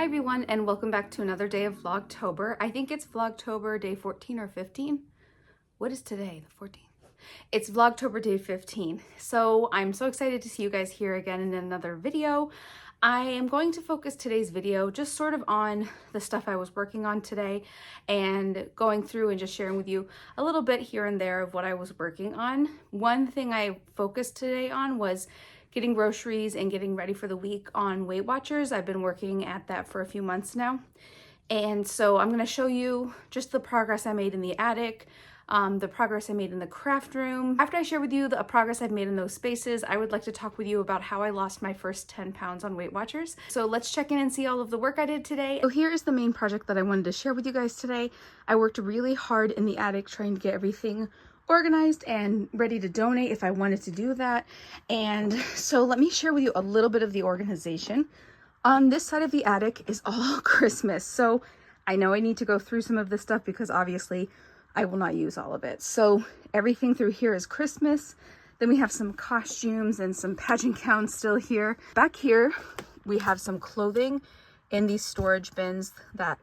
everyone, and welcome back to another day of Vlogtober. I think it's Vlogtober day 14 or 15. What is today? The 14th. It's Vlogtober day 15. So I'm so excited to see you guys here again in another video. I am going to focus today's video just sort of on the stuff I was working on today and going through and just sharing with you a little bit here and there of what I was working on. One thing I focused today on was getting groceries and getting ready for the week on Weight Watchers. I've been working at that for a few months now. And so I'm gonna show you just the progress I made in the attic, the progress I made in the craft room. After I share with you the progress I've made in those spaces, I would like to talk with you about how I lost my first 10 pounds on Weight Watchers. So let's check in and see all of the work I did today. So here is the main project that I wanted to share with you guys today. I worked really hard in the attic trying to get everything organized and ready to donate if I wanted to do that. And so let me share with you a little bit of the organization. On this side of the attic is all Christmas. So I know I need to go through some of this stuff because obviously I will not use all of it. So everything through here is Christmas. Then we have some costumes and some pageant gowns still here. Back here, we have some clothing in these storage bins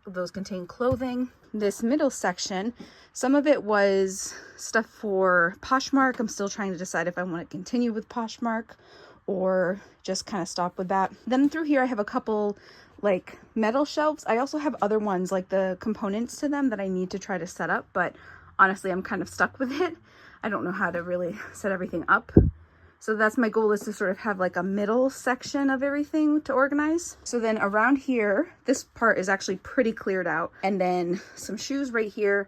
those contain clothing. This middle section, some of it was stuff for Poshmark. I'm still trying to decide if I want to continue with Poshmark or just kind of stop with that. Then through here I have a couple like metal shelves. I also have other ones like the components to them that I need to try to set up, but honestly I'm kind of stuck with it. I don't know how to really set everything up. So that's my goal, is to sort of have like a middle section of everything to organize. So then around here, this part is actually pretty cleared out. And then some shoes right here.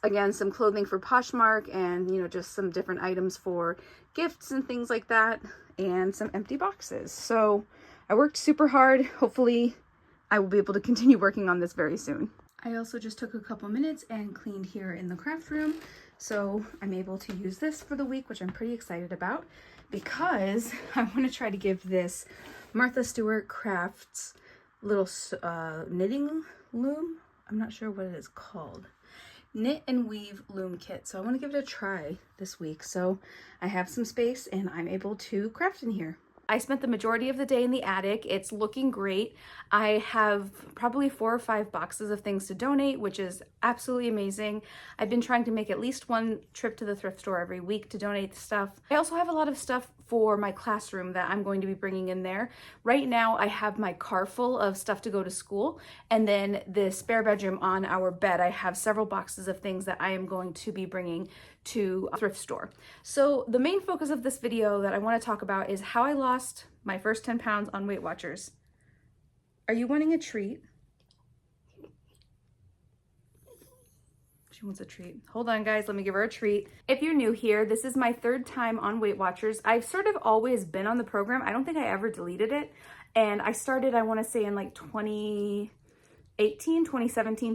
Again, some clothing for Poshmark and, you know, just some different items for gifts and things like that. And some empty boxes. So I worked super hard. Hopefully I will be able to continue working on this very soon. I also just took a couple minutes and cleaned here in the craft room. So I'm able to use this for the week, which I'm pretty excited about because I want to try to give this Martha Stewart Crafts little knitting loom. I'm not sure what it is called. Knit and weave loom kit. So I want to give it a try this week. So I have some space and I'm able to craft in here. I spent the majority of the day in the attic. It's looking great. I have probably 4 or 5 boxes of things to donate, which is absolutely amazing. I've been trying to make at least one trip to the thrift store every week to donate stuff. I also have a lot of stuff for my classroom that I'm going to be bringing in there. Right now, I have my car full of stuff to go to school, and then the spare bedroom on our bed, I have several boxes of things that I am going to be bringing to a thrift store. So the main focus of this video that I want to talk about is how I lost my first 10 pounds on Weight Watchers. Are you wanting a treat? She wants a treat. Hold on guys, let me give her a treat. If you're new here, this is my 3rd time on Weight Watchers. I've sort of always been on the program. I don't think I ever deleted it. And I started, I want to say in like 2017,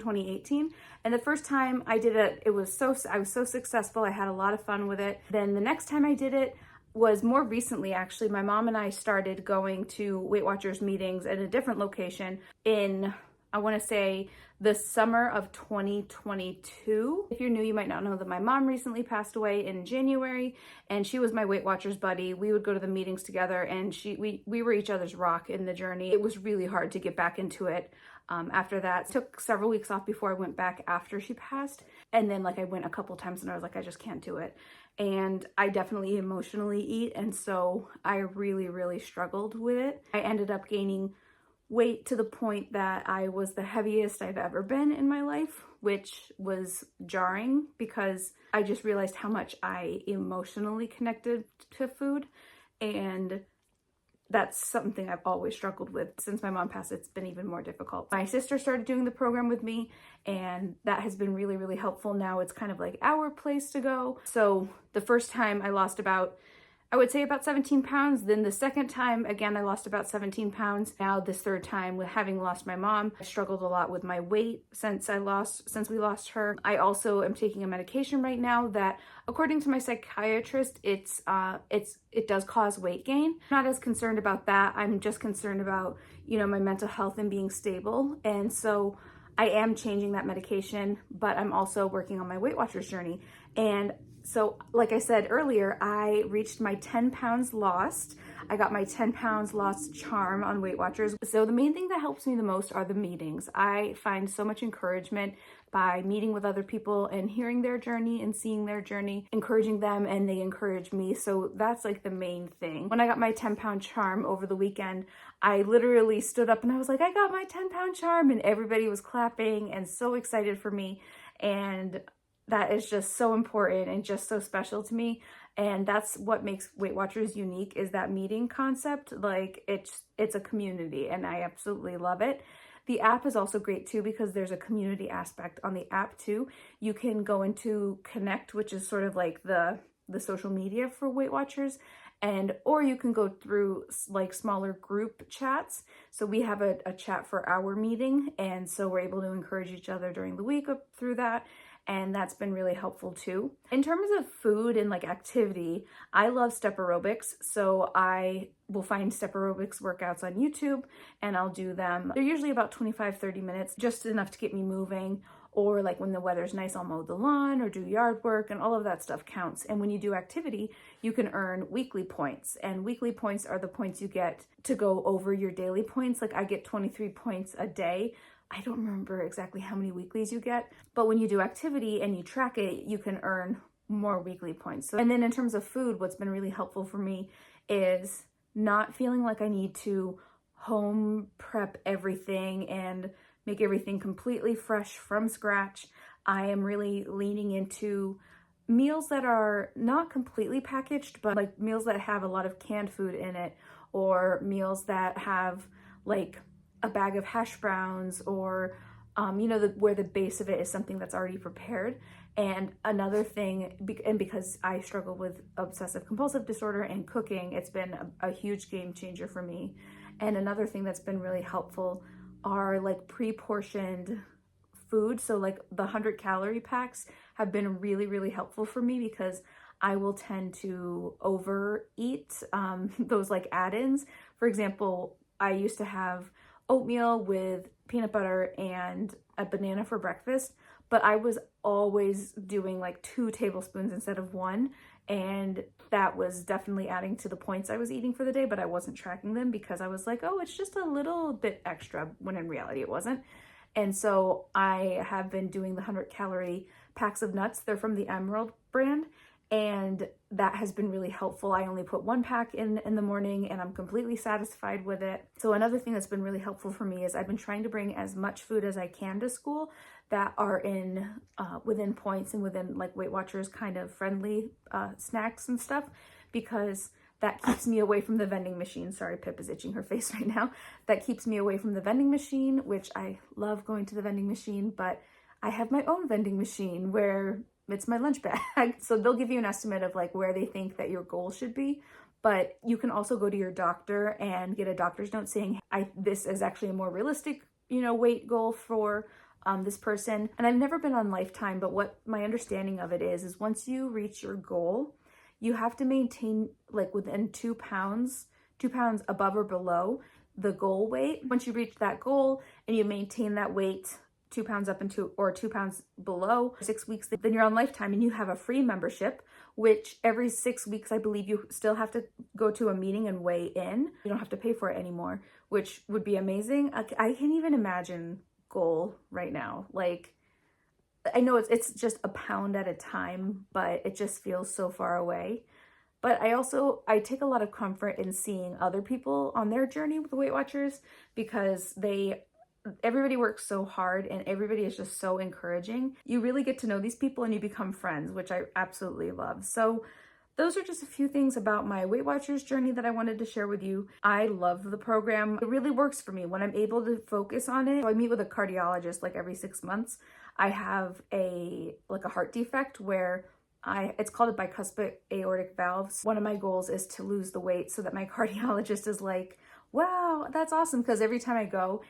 2018. And the first time I did it, I was so successful. I had a lot of fun with it. Then the next time I did it was more recently, actually. My mom and I started going to Weight Watchers meetings at a different location in, I want to say, the summer of 2022. If you're new, you might not know that my mom recently passed away in January, and she was my Weight Watchers buddy. We would go to the meetings together, and we were each other's rock in the journey. It was really hard to get back into it. After that, took several weeks off before I went back after she passed. And then like I went a couple times and I was like, I just can't do it. And I definitely emotionally eat. And so I really struggled with it. I ended up gaining weight to the point that I was the heaviest I've ever been in my life, which was jarring because I just realized how much I emotionally connected to food. And that's something I've always struggled with. Since my mom passed, it's been even more difficult. My sister started doing the program with me, and that has been really helpful. Now it's kind of like our place to go. So the first time I lost I would say about 17 pounds. Then the second time, again, I lost about 17 pounds. Now this third time, with having lost my mom, I struggled a lot with my weight since we lost her. I also am taking a medication right now that, according to my psychiatrist, it does cause weight gain. I'm not as concerned about that. I'm just concerned about, you know, my mental health and being stable. And so I am changing that medication, but I'm also working on my Weight Watchers journey. And so, like I said earlier, I reached my 10 pounds lost. I got my 10 pounds lost charm on Weight Watchers. So the main thing that helps me the most are the meetings. I find so much encouragement by meeting with other people and hearing their journey and seeing their journey, encouraging them, and they encourage me. So that's like the main thing. When I got my 10-pound charm over the weekend, I literally stood up and I was like, I got my 10-pound charm, and everybody was clapping and so excited for me. And that is just so important and just so special to me. And that's what makes Weight Watchers unique, is that meeting concept. Like it's a community, and I absolutely love it. The app is also great too, because there's a community aspect on the app too. You can go into Connect, which is sort of like the social media for Weight Watchers, or you can go through like smaller group chats. So we have a chat for our meeting, and so we're able to encourage each other during the week through that. And that's been really helpful too. In terms of food and like activity, I love step aerobics. So I will find step aerobics workouts on YouTube and I'll do them. They're usually about 25-30 minutes, just enough to get me moving. Or like when the weather's nice, I'll mow the lawn or do yard work, and all of that stuff counts. And when you do activity, you can earn weekly points, and weekly points are the points you get to go over your daily points. Like I get 23 points a day. I don't remember exactly how many weeklies you get, but when you do activity and you track it, you can earn more weekly points. And then in terms of food, what's been really helpful for me is not feeling like I need to home prep everything and make everything completely fresh from scratch. I am really leaning into meals that are not completely packaged, but like meals that have a lot of canned food in it, or meals that have like a bag of hash browns, or where the base of it is something that's already prepared. And another thing, and because I struggle with obsessive compulsive disorder and cooking, it's been a huge game changer for me. And another thing that's been really helpful are like pre-portioned food. So like the 100-calorie packs have been really, really helpful for me, because I will tend to overeat those like add-ins. For example, I used to have oatmeal with peanut butter and a banana for breakfast, but I was always doing like 2 tablespoons instead of 1, and that was definitely adding to the points I was eating for the day, but I wasn't tracking them because I was like, oh, it's just a little bit extra, when in reality it wasn't. And so I have been doing the 100-calorie packs of nuts. They're from the Emerald brand, and that has been really helpful. I only put 1 pack in the morning, and I'm completely satisfied with it. So another thing that's been really helpful for me is I've been trying to bring as much food as I can to school that are in within points and within like Weight Watchers kind of friendly snacks and stuff, because that keeps me away from the vending machine. Sorry, Pip is itching her face right now. That keeps me away from the vending machine, which I love going to the vending machine, but I have my own vending machine where it's my lunch bag. So they'll give you an estimate of like where they think that your goal should be. But you can also go to your doctor and get a doctor's note saying, this is actually a more realistic, weight goal for this person. And I've never been on Lifetime, but what my understanding of it is once you reach your goal, you have to maintain like within 2 pounds above or below the goal weight. Once you reach that goal and you maintain that weight 2 pounds up and 2 pounds below 6 weeks, then you're on Lifetime, and you have a free membership, which every 6 weeks, I believe you still have to go to a meeting and weigh in. You don't have to pay for it anymore, which would be amazing. I can't even imagine goal right now. Like, I know it's just a pound at a time, but it just feels so far away. But I take a lot of comfort in seeing other people on their journey with Weight Watchers, because everybody works so hard and everybody is just so encouraging. You really get to know these people and you become friends, which I absolutely love. So those are just a few things about my Weight Watchers journey that I wanted to share with you. I love the program. It really works for me when I'm able to focus on it. So I meet with a cardiologist like every 6 months. I have a heart defect where it's called a bicuspid aortic valve. One of my goals is to lose the weight so that my cardiologist is like, wow, that's awesome. Because every time I go,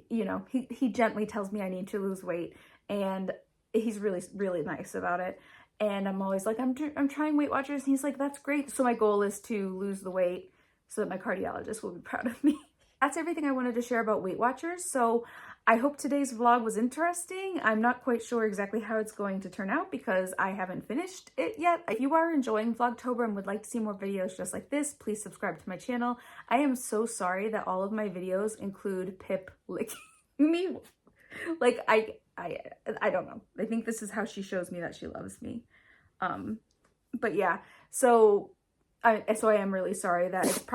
he gently tells me I need to lose weight, and he's really, really nice about it. And I'm always like, I'm trying Weight Watchers. And he's like, that's great. So my goal is to lose the weight so that my cardiologist will be proud of me. That's everything I wanted to share about Weight Watchers. So I hope today's vlog was interesting. I'm not quite sure exactly how it's going to turn out because I haven't finished it yet. If you are enjoying Vlogtober and would like to see more videos just like this, please subscribe to my channel. I am so sorry that all of my videos include Pip licking me. Like, I don't know. I think this is how she shows me that she loves me. But yeah, so I am really sorry that it's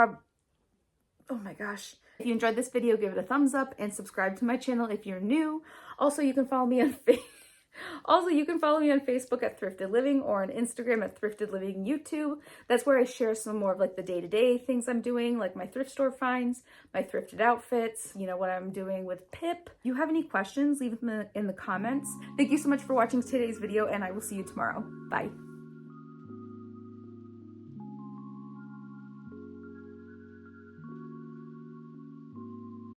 oh my gosh. If you enjoyed this video, give it a thumbs up and subscribe to my channel if you're new. Also, you can follow me on Facebook at Thrifted Living or on Instagram at Thrifted Living YouTube. That's where I share some more of like the day-to-day things I'm doing, like my thrift store finds, my thrifted outfits, you know, what I'm doing with Pip. If you have any questions, leave them in the comments. Thank you so much for watching today's video, and I will see you tomorrow. Bye.